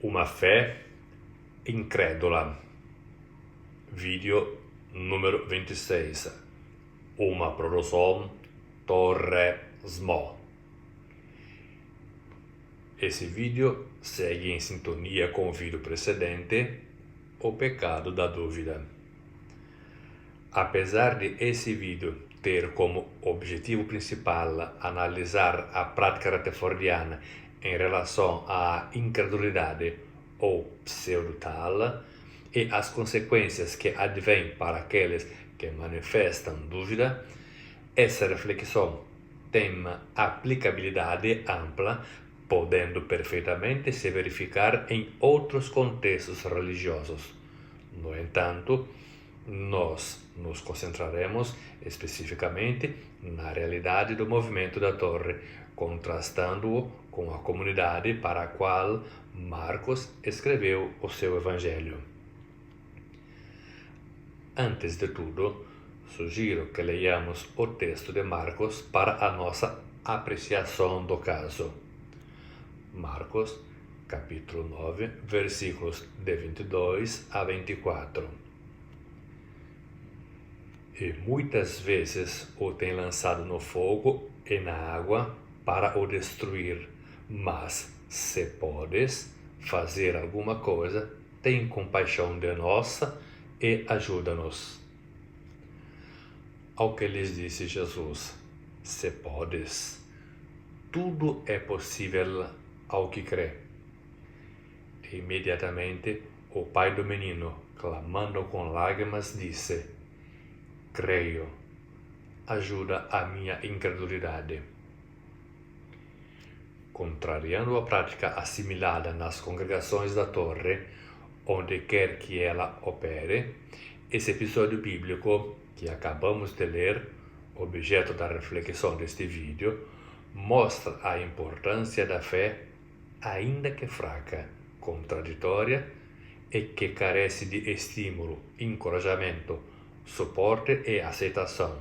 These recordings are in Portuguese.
Uma fé incrédula. Vídeo número 26. Uma produção Torre Small. Esse vídeo segue em sintonia com o vídeo precedente, O Pecado da Dúvida. Apesar de esse vídeo ter como objetivo principal analisar a prática rutherfordiana em relação à incredulidade ou pseudo-tal e as consequências que advêm para aqueles que manifestam dúvida, essa reflexão tem aplicabilidade ampla, podendo perfeitamente se verificar em outros contextos religiosos. No entanto, nós nos concentraremos especificamente na realidade do movimento da Torre, contrastando-o com a comunidade para a qual Marcos escreveu o seu Evangelho. Antes de tudo, sugiro que leiamos o texto de Marcos para a nossa apreciação do caso. Marcos, capítulo 9, versículos de 22 a 24. E muitas vezes o tem lançado no fogo e na água para o destruir, mas se podes fazer alguma coisa, tem compaixão de nós e ajuda-nos. Ao que lhes disse Jesus: se podes, tudo é possível ao que crê. E imediatamente o pai do menino, clamando com lágrimas, disse: creio, ajuda a minha incredulidade. Contrariando a prática assimilada nas congregações da Torre, onde quer que ela opere, esse episódio bíblico que acabamos de ler, objeto da reflexão deste vídeo, mostra a importância da fé, ainda que fraca, contraditória e que carece de estímulo, encorajamento, suporte e aceitação,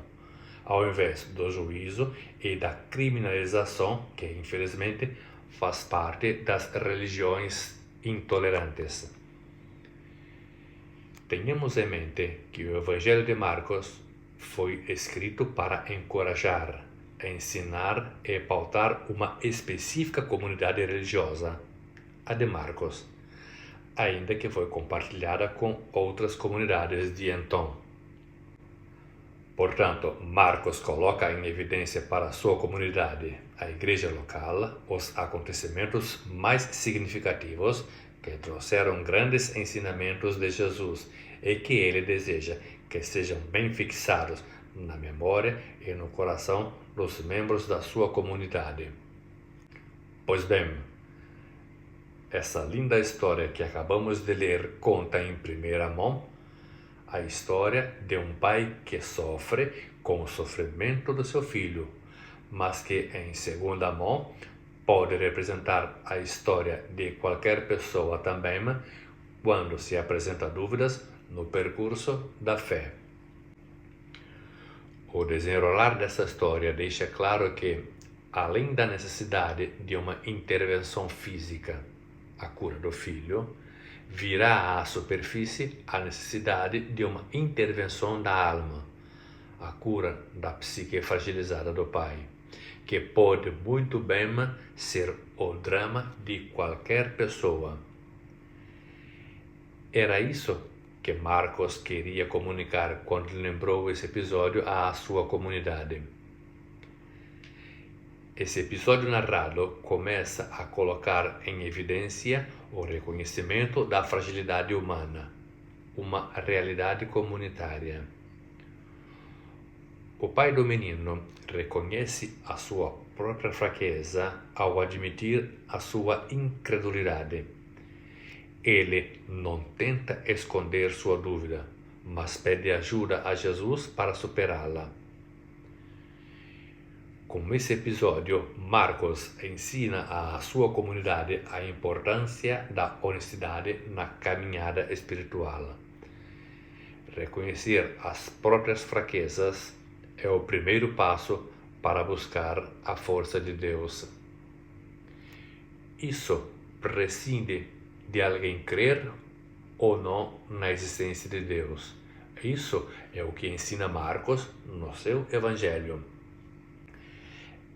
ao invés do juízo e da criminalização que, infelizmente, faz parte das religiões intolerantes. Tenhamos em mente que o Evangelho de Marcos foi escrito para encorajar, ensinar e pautar uma específica comunidade religiosa, a de Marcos, ainda que foi compartilhada com outras comunidades de então. Portanto, Marcos coloca em evidência para sua comunidade, a igreja local, os acontecimentos mais significativos que trouxeram grandes ensinamentos de Jesus e que ele deseja que sejam bem fixados na memória e no coração dos membros da sua comunidade. Pois bem, essa linda história que acabamos de ler conta em primeira mão a história de um pai que sofre com o sofrimento do seu filho, mas que em segunda mão pode representar a história de qualquer pessoa também quando se apresenta dúvidas no percurso da fé. O desenrolar dessa história deixa claro que, além da necessidade de uma intervenção física, a cura do filho, virá à superfície a necessidade de uma intervenção da alma, a cura da psique fragilizada do pai, que pode muito bem ser o drama de qualquer pessoa. Era isso que Marcos queria comunicar quando lembrou esse episódio à sua comunidade. Esse episódio narrado começa a colocar em evidência o reconhecimento da fragilidade humana, uma realidade comunitária. O pai do menino reconhece a sua própria fraqueza ao admitir a sua incredulidade. Ele não tenta esconder sua dúvida, mas pede ajuda a Jesus para superá-la. Com esse episódio, Marcos ensina à sua comunidade a importância da honestidade na caminhada espiritual. Reconhecer as próprias fraquezas é o primeiro passo para buscar a força de Deus. Isso prescinde de alguém crer ou não na existência de Deus. Isso é o que ensina Marcos no seu Evangelho.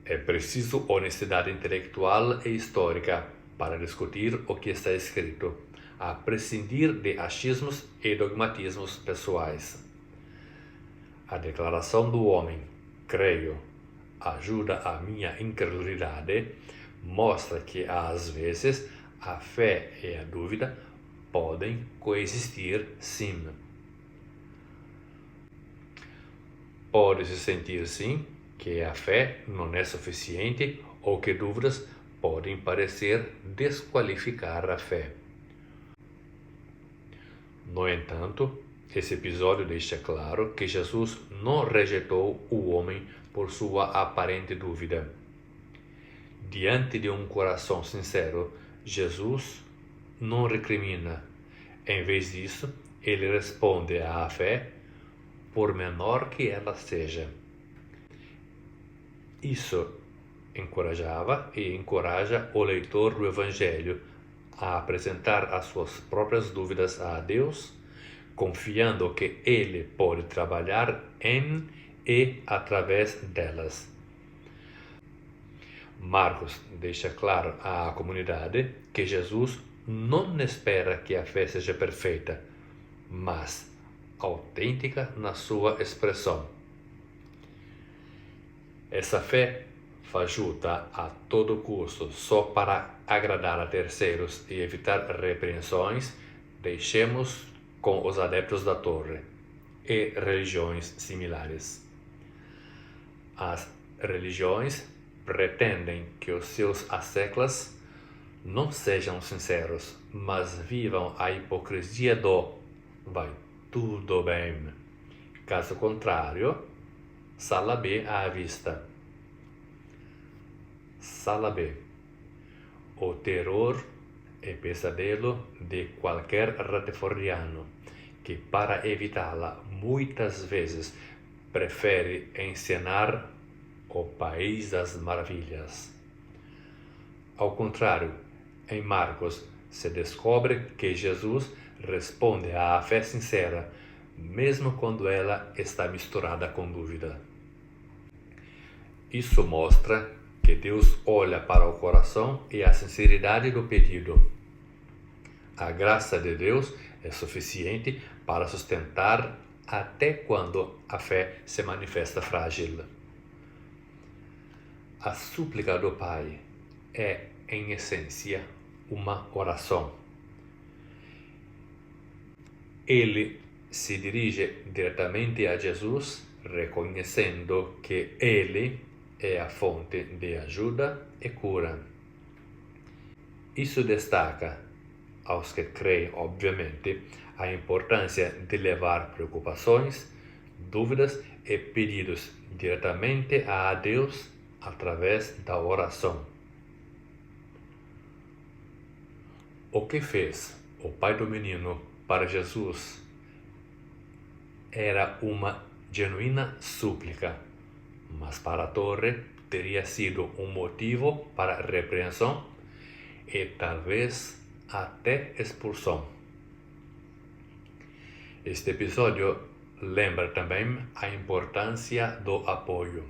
É preciso honestidade intelectual e histórica para discutir o que está escrito, a prescindir de achismos e dogmatismos pessoais. A declaração do homem, creio, ajuda a minha incredulidade, mostra que às vezes a fé e a dúvida podem coexistir sim. Pode-se sentir sim que a fé não é suficiente ou que dúvidas podem parecer desqualificar a fé. No entanto, esse episódio deixa claro que Jesus não rejeitou o homem por sua aparente dúvida. Diante de um coração sincero, Jesus não recrimina. Em vez disso, ele responde à fé, por menor que ela seja. Isso encorajava e encoraja o leitor do Evangelho a apresentar as suas próprias dúvidas a Deus, confiando que Ele pode trabalhar em e através delas. Marcos deixa claro à comunidade que Jesus não espera que a fé seja perfeita, mas autêntica na sua expressão. Essa fé fajuta a todo custo só para agradar a terceiros e evitar repreensões, deixemos com os adeptos da torre e religiões similares. As religiões pretendem que os seus asseclas não sejam sinceros, mas vivam a hipocrisia do vai tudo bem. Caso contrário, sala B à vista. Sala B. O terror e pesadelo de qualquer ratelfordiano que, para evitá-la, muitas vezes prefere encenar o País das Maravilhas. Ao contrário, em Marcos se descobre que Jesus responde à fé sincera, mesmo quando ela está misturada com dúvida. Isso mostra que Deus olha para o coração e a sinceridade do pedido. A graça de Deus é suficiente para sustentar até quando a fé se manifesta frágil. A súplica do Pai é, em essência, uma oração. Ele se dirige diretamente a Jesus, reconhecendo que Ele é a fonte de ajuda e cura. Isso destaca, aos que creem, obviamente, a importância de levar preocupações, dúvidas e pedidos diretamente a Deus através da oração. O que fez o pai do menino para Jesus era uma genuína súplica, mas para a torre teria sido um motivo para repreensão e talvez até expulsão. Este episódio lembra também a importância do apoio.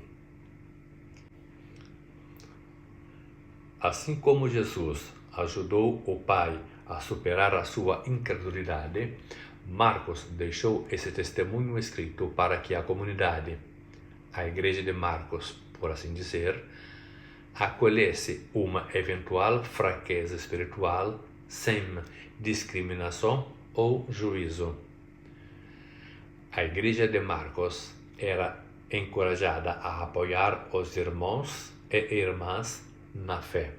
Assim como Jesus ajudou o pai a superar a sua incredulidade, Marcos deixou esse testemunho escrito para que a comunidade, a igreja de Marcos, por assim dizer, acolhesse uma eventual fraqueza espiritual sem discriminação ou juízo. A igreja de Marcos era encorajada a apoiar os irmãos e irmãs na fé.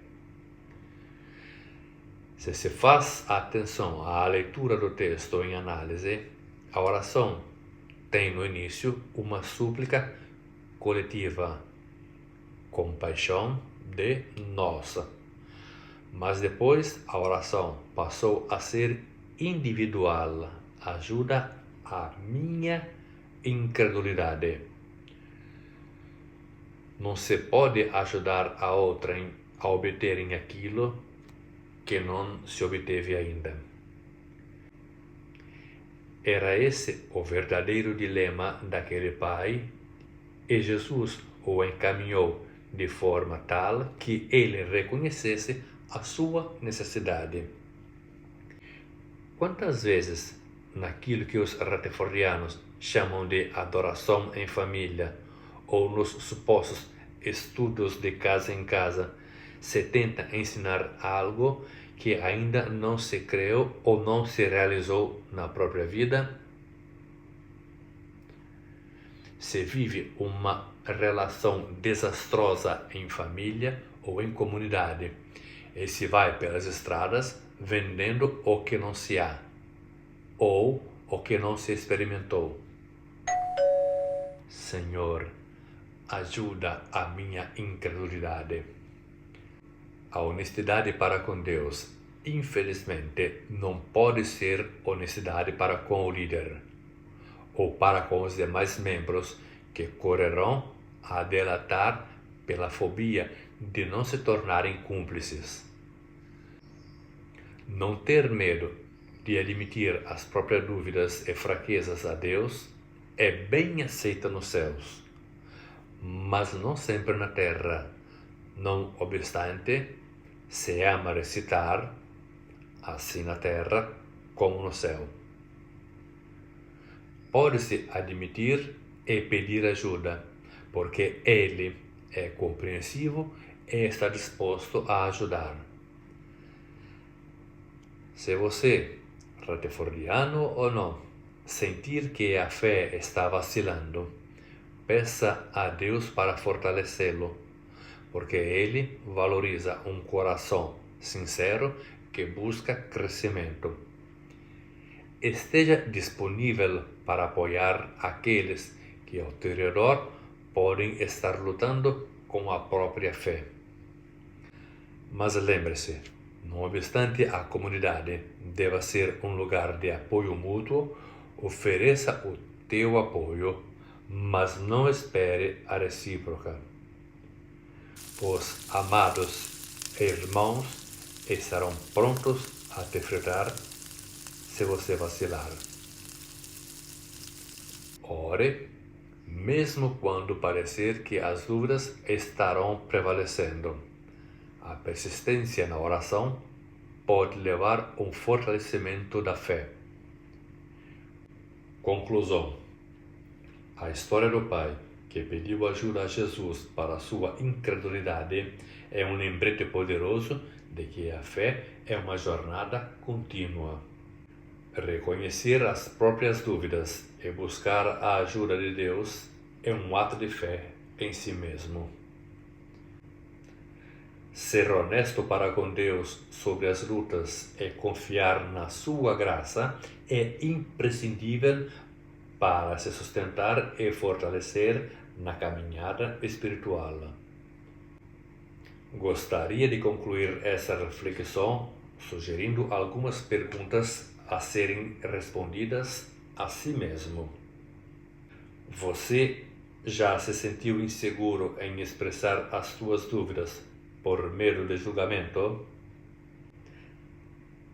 Se se faz atenção à leitura do texto em análise, a oração tem no início uma súplica coletiva, compaixão de nós. Mas depois a oração passou a ser individual, ajuda a minha incredulidade. Não se pode ajudar a outrem a obterem aquilo que não se obteve ainda. Era esse o verdadeiro dilema daquele pai, e Jesus o encaminhou de forma tal que ele reconhecesse a sua necessidade. Quantas vezes, naquilo que os rutherfordianos chamam de adoração em família, ou nos supostos estudos de casa em casa, se tenta ensinar algo que ainda não se criou ou não se realizou na própria vida? Se vive uma relação desastrosa em família ou em comunidade, e se vai pelas estradas vendendo o que não se há, ou o que não se experimentou. Senhor, ajuda a minha incredulidade. A honestidade para com Deus, infelizmente, não pode ser honestidade para com o líder, ou para com os demais membros que correrão a delatar pela fobia de não se tornarem cúmplices. Não ter medo de admitir as próprias dúvidas e fraquezas a Deus é bem aceita nos céus, mas não sempre na terra. Não obstante, se ama recitar, assim na terra como no céu. Pode-se admitir e pedir ajuda, porque Ele é compreensivo e está disposto a ajudar. Se você, rutherfordiano ou não, sentir que a fé está vacilando, peça a Deus para fortalecê-lo, porque Ele valoriza um coração sincero que busca crescimento. Esteja disponível para apoiar aqueles que ao teu redor podem estar lutando com a própria fé. Mas lembre-se, não obstante a comunidade deva ser um lugar de apoio mútuo, ofereça o teu apoio, mas não espere a recíproca. Os amados irmãos estarão prontos a te enfrentar se você vacilar. Ore, mesmo quando parecer que as dúvidas estarão prevalecendo. A persistência na oração pode levar a um fortalecimento da fé. Conclusão. A história do pai que pediu ajuda a Jesus para sua incredulidade é um lembrete poderoso de que a fé é uma jornada contínua. Reconhecer as próprias dúvidas e buscar a ajuda de Deus é um ato de fé em si mesmo. Ser honesto para com Deus sobre as lutas e confiar na sua graça é imprescindível para se sustentar e fortalecer na caminhada espiritual. Gostaria de concluir essa reflexão sugerindo algumas perguntas a serem respondidas a si mesmo. Você já se sentiu inseguro em expressar as suas dúvidas por medo de julgamento?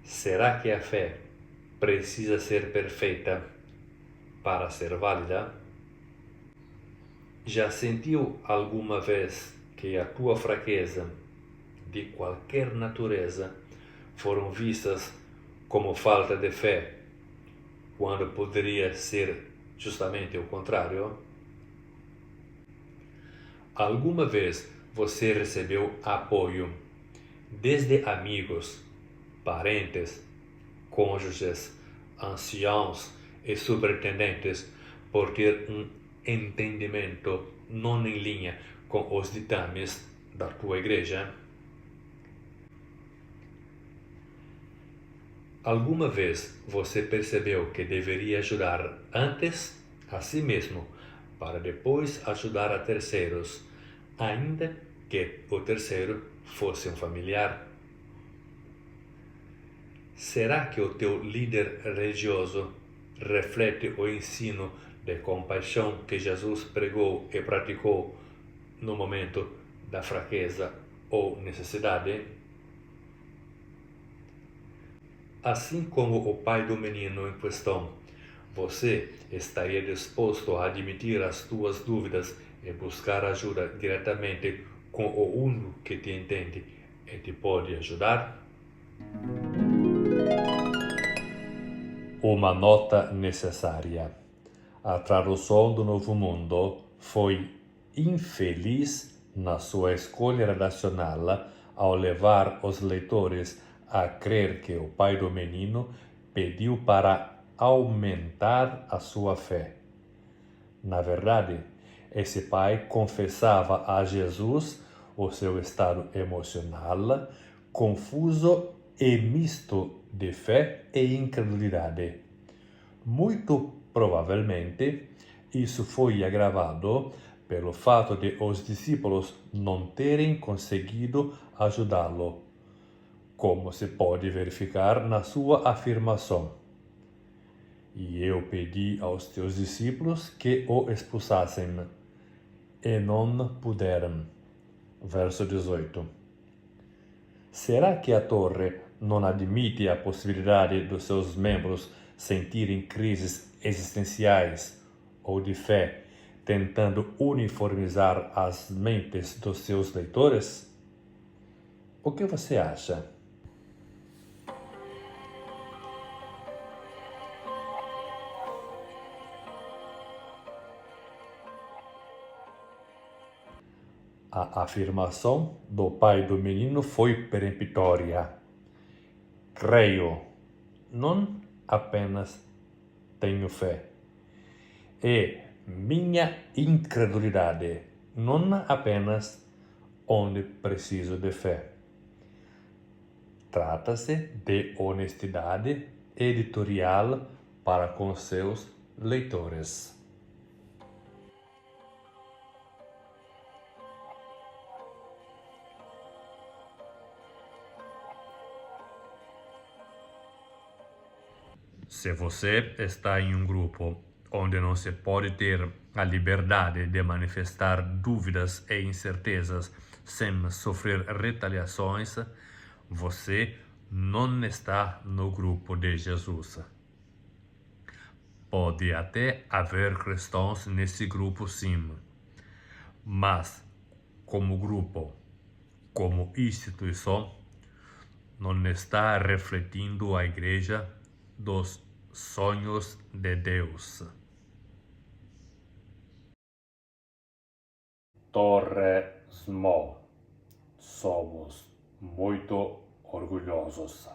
Será que a fé precisa ser perfeita para ser válida? Já sentiu alguma vez que a tua fraqueza, de qualquer natureza, foram vistas como falta de fé, quando poderia ser justamente o contrário? Alguma vez você recebeu apoio, desde amigos, parentes, cônjuges, anciãos e superintendentes, por ter um entendimento não em linha com os ditames da tua igreja? Alguma vez você percebeu que deveria ajudar antes a si mesmo, para depois ajudar a terceiros, ainda que o terceiro fosse um familiar? Será que o teu líder religioso reflete o ensino de compaixão que Jesus pregou e praticou no momento da fraqueza ou necessidade? Assim como o pai do menino em questão, você estaria disposto a admitir as tuas dúvidas e buscar ajuda diretamente com o único que te entende e te pode ajudar? Uma nota necessária. A tradução do Novo Mundo foi infeliz na sua escolha redacional ao levar os leitores a crer que o pai do menino pediu para aumentar a sua fé. Na verdade, esse pai confessava a Jesus o seu estado emocional, confuso e misto de fé e incredulidade. Muito provavelmente, isso foi agravado pelo fato de os discípulos não terem conseguido ajudá-lo, como se pode verificar na sua afirmação: E eu pedi aos teus discípulos que o expulsassem, e não puderam. Verso 18. Será que a torre não admite a possibilidade dos seus membros sentirem crises existenciais ou de fé, tentando uniformizar as mentes dos seus leitores? O que você acha? A afirmação do pai do menino foi peremptória. Creio, não apenas tenho fé. E minha incredulidade, não apenas onde preciso de fé. Trata-se de honestidade editorial para com seus leitores. Se você está em um grupo onde não se pode ter a liberdade de manifestar dúvidas e incertezas sem sofrer retaliações, você não está no grupo de Jesus. Pode até haver cristãos nesse grupo, sim, mas como grupo, como instituição, não está refletindo a igreja dos sonhos de Deus. Torre Small. Somos muito orgulhosos.